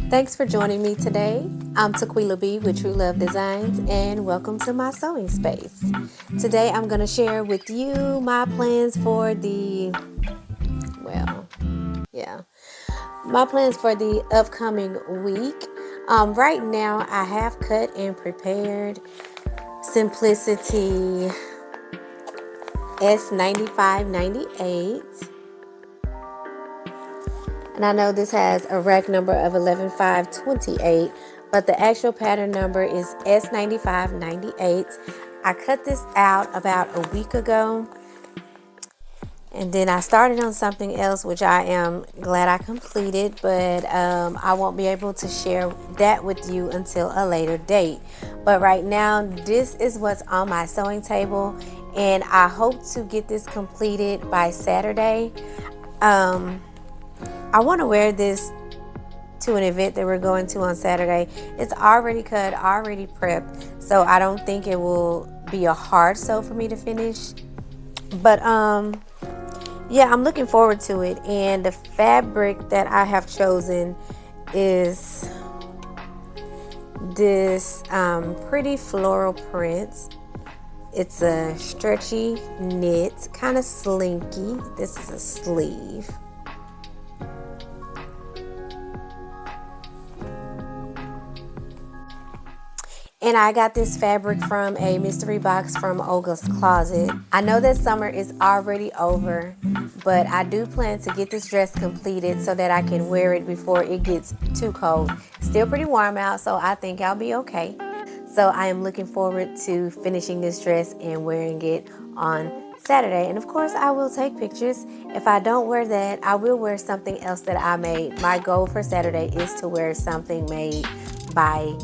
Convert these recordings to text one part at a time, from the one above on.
Thanks for joining me today. I'm Tequila B with TruLuv Designz, and welcome to my sewing space. Today I'm going to share with you my plans for my plans for the upcoming week. Right now I have cut and prepared Simplicity S9598. And I know this has a rack number of 11528, but the actual pattern number is S9598. I cut this out about a week ago, and then I started on something else, which I am glad I completed, but I won't be able to share that with you until a later date. But right now, this is what's on my sewing table, and I hope to get this completed by Saturday. I want to wear this to an event that we're going to on Saturday. It's already cut, already prepped, so I don't think it will be a hard sew for me to finish. But yeah, I'm looking forward to it. And the fabric that I have chosen is this pretty floral print. It's a stretchy knit, kind of slinky. This is a sleeve. And I got this fabric from a mystery box from Olga's Closet. I know that summer is already over, but I do plan to get this dress completed so that I can wear it before it gets too cold. Still pretty warm out, so I think I'll be okay. So I am looking forward to finishing this dress and wearing it on Saturday. And of course, I will take pictures. If I don't wear that, I will wear something else that I made. My goal for Saturday is to wear something made by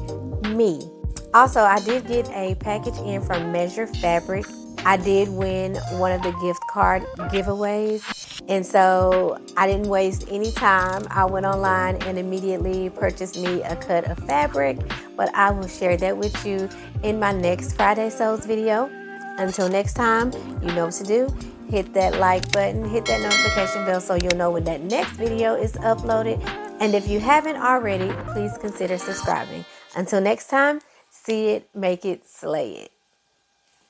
me. Also, I did get a package in from Measure Fabric. I did win one of the gift card giveaways, and so I didn't waste any time. I went online and immediately purchased me a cut of fabric, but I will share that with you in my next Friday Sews video. Until next time, you know what to do. Hit that like button, hit that notification bell so you'll know when that next video is uploaded. And if you haven't already, please consider subscribing. Until next time, see it, make it, slay it.